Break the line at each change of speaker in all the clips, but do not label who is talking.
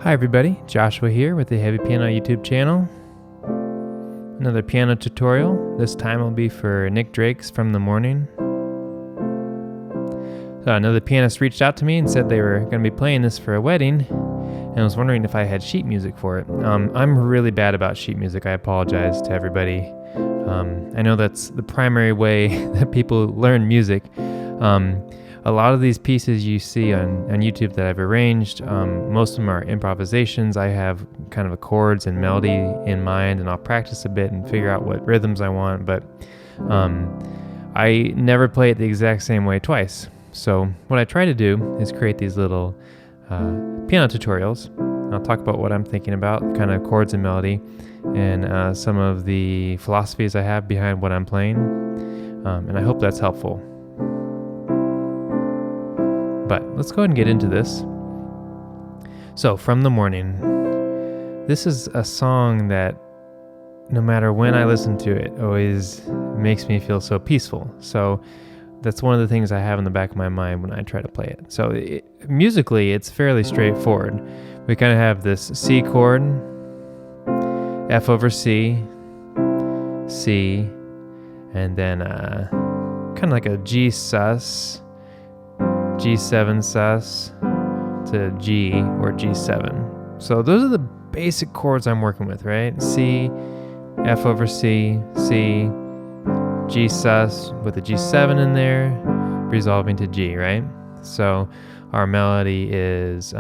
Hi everybody, Joshua here with the Heavy Piano YouTube channel. Another piano tutorial. This time will be for Nick Drake's From the Morning. So another pianist reached out to me and said they were going to be playing this for a wedding, and I was wondering if I had sheet music for it. I'm really bad about sheet music. I apologize to everybody. I know that's the primary way that people learn music. A lot of these pieces you see on YouTube that I've arranged, most of them are improvisations. I have kind of chords and melody in mind, and I'll practice a bit and figure out what rhythms I want, but I never play it the exact same way twice. So what I try to do is create these little piano tutorials. I'll talk about what I'm thinking about, kind of chords and melody, and some of the philosophies I have behind what I'm playing, and I hope that's helpful. But let's go ahead and get into this. So, From the Morning. This is a song that, no matter when I listen to it, always makes me feel so peaceful. So, that's one of the things I have in the back of my mind when I try to play it. So, musically, it's fairly straightforward. We kind of have this C chord, F over C, C, and then kind of like a G sus, G7 sus to G or G7. So those are the basic chords I'm working with, right? C, F over C, C, G sus with a G7 in there, resolving to G, right? So our melody is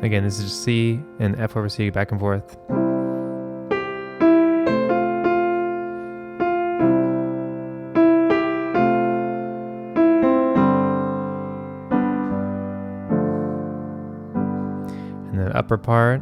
again, this is just C and F over C back and forth. And then upper part.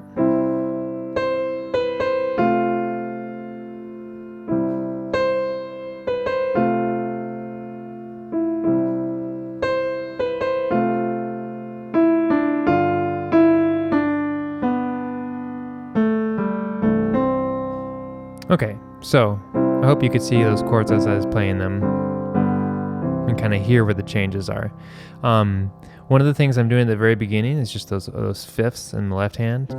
Okay, so I hope you could see those chords as I was playing them and kind of hear where the changes are. One of the things I'm doing at the very beginning is just those fifths in the left hand. And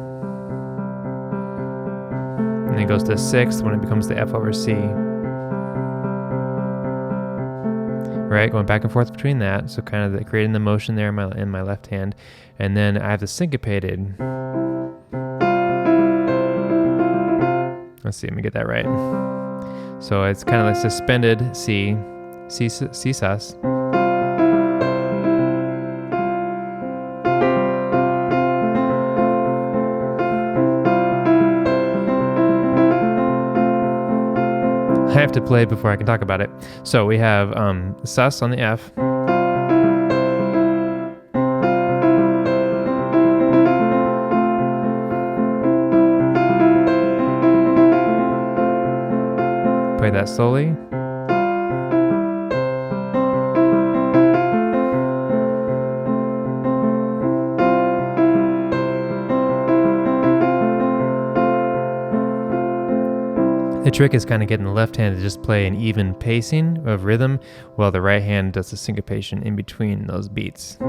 then it goes to sixth when it becomes the F over C. Right, going back and forth between that, so kind of creating the motion there in my left hand. And then I have the syncopated. Let's see, let me get that right. So it's kind of like suspended C, C sus. I have to play before I can talk about it. So we have sus on the F. Play that slowly. The trick is kind of getting the left hand to just play an even pacing of rhythm, while the right hand does the syncopation in between those beats.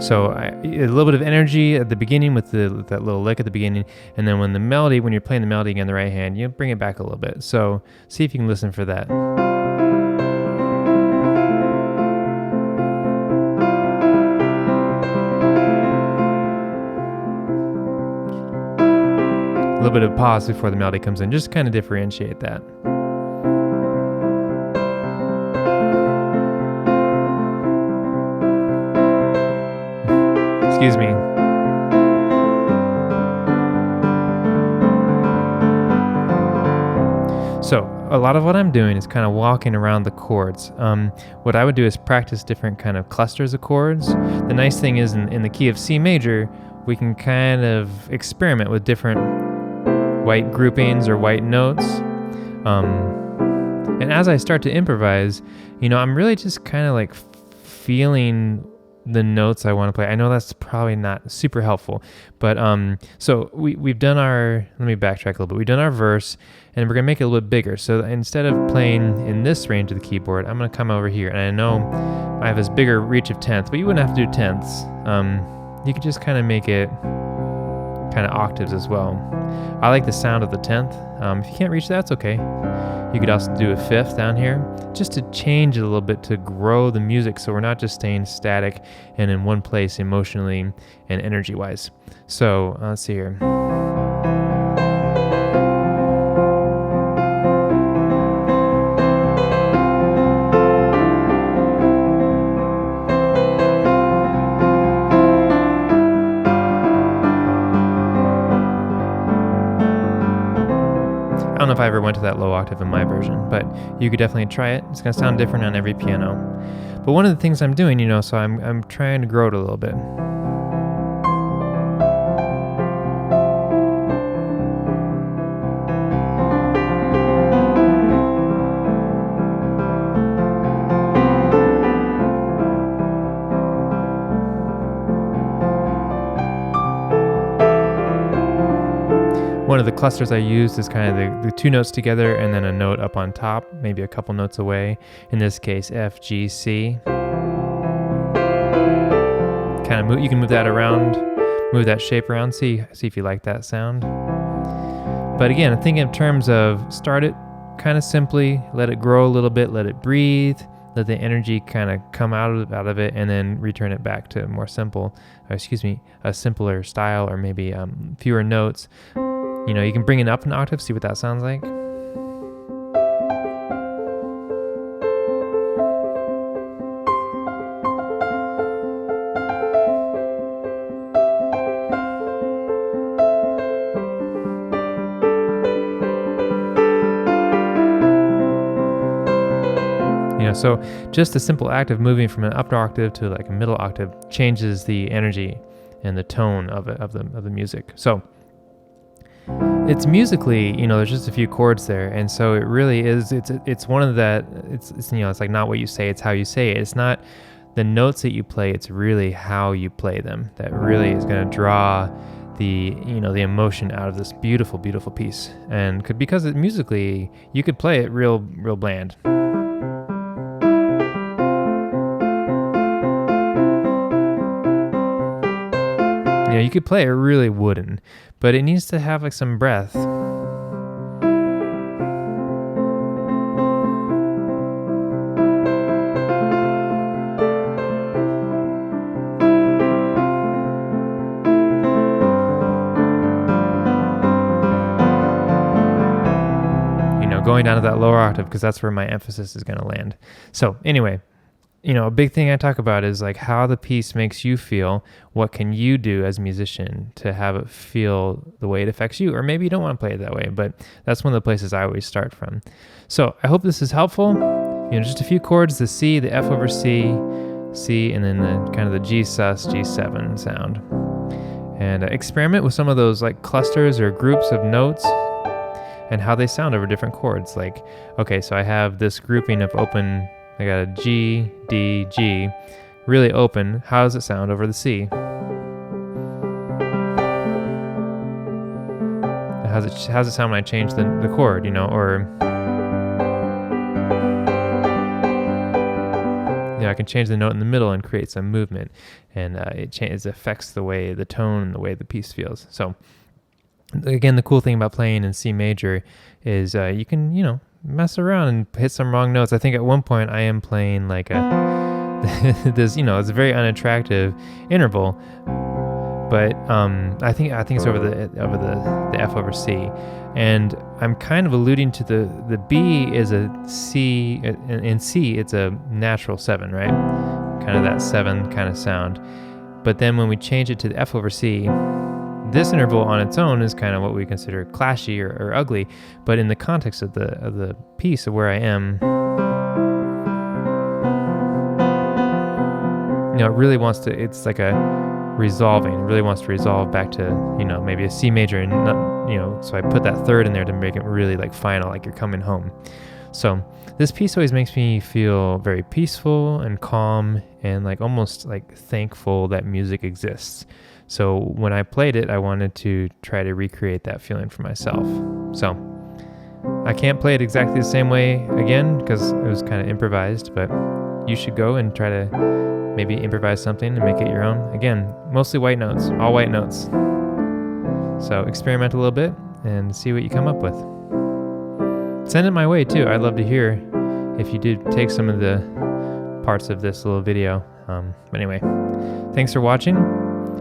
So a little bit of energy at the beginning with that little lick at the beginning, and then when you're playing the melody again, the right hand, you bring it back a little bit. So see if you can listen for that. A little bit of pause before the melody comes in, just kind of differentiate that. Excuse me. So a lot of what I'm doing is kind of walking around the chords. What I would do is practice different kind of clusters of chords. The nice thing is in the key of C major, we can kind of experiment with different white groupings or white notes. And as I start to improvise, I'm really just kind of like feeling the notes I want to play. I know that's probably not super helpful, but so we've done let me backtrack a little bit. We've done our verse, and we're gonna make it a little bit bigger. So instead of playing in this range of the keyboard, I'm gonna come over here, and I know I have this bigger reach of tenths, but you wouldn't have to do tenths. You could just kind of make it kind of octaves as well. I like the sound of the 10th. If you can't reach that, it's okay. You could also do a 5th down here, just to change it a little bit, to grow the music so we're not just staying static and in one place emotionally and energy-wise. So let's see here. I don't know if I ever went to that low octave in my version, but you could definitely try it. It's going to sound different on every piano. But one of the things I'm doing, so I'm trying to grow it a little bit. One of the clusters I used is kind of the two notes together and then a note up on top, maybe a couple notes away. In this case, F, G, C. Kind of you can move that around, move that shape around, see if you like that sound. But again, I'm thinking in terms of start it kind of simply, let it grow a little bit, let it breathe, let the energy kind of come out of it, and then return it back to a simpler style, or maybe fewer notes. You can bring it up an octave, see what that sounds like. So just the simple act of moving from an upper octave to like a middle octave changes the energy and the tone of the music. So it's musically, there's just a few chords there, and so it really is. It's one of that. It's like not what you say, it's how you say it. It's not the notes that you play. It's really how you play them that really is going to draw the emotion out of this beautiful, beautiful piece. And because musically, you could play it real bland. You could play it really wooden, but it needs to have like some breath. Going down to that lower octave, because that's where my emphasis is going to land. So anyway, a big thing I talk about is like how the piece makes you feel. What can you do as a musician to have it feel the way it affects you? Or maybe you don't want to play it that way, but that's one of the places I always start from. So I hope this is helpful. Just a few chords, the C, the F over C, C, and then the kind of the G sus, G7 sound. And experiment with some of those like clusters or groups of notes and how they sound over different chords. Like, okay, so I have this grouping of open, I got a G, D, G, really open. How does it sound over the C? How's it sound when I change the chord, or I can change the note in the middle and create some movement, and it affects the tone and the way the piece feels. So again, the cool thing about playing in C major is you can, mess around and hit some wrong notes. I think at one point I am playing like this, it's a very unattractive interval, but I think it's over the F over C, and I'm kind of alluding to the B is a C, in C it's a natural 7, right? Kind of that 7 kind of sound. But then when we change it to the F over C, this interval on its own is kind of what we consider clashy or ugly, but in the context of the piece of where I am, it really wants to, it's like a resolving, it really wants to resolve back to, maybe a C major, and not, so I put that third in there to make it really like final, like you're coming home. So this piece always makes me feel very peaceful and calm and like almost like thankful that music exists. So when I played it, I wanted to try to recreate that feeling for myself. So I can't play it exactly the same way again because it was kind of improvised, but you should go and try to maybe improvise something and make it your own. Again, mostly white notes, all white notes. So experiment a little bit and see what you come up with. Send it my way too. I'd love to hear if you did take some of the parts of this little video. But anyway, thanks for watching.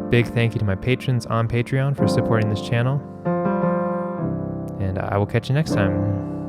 Big thank you to my patrons on Patreon for supporting this channel. And I will catch you next time.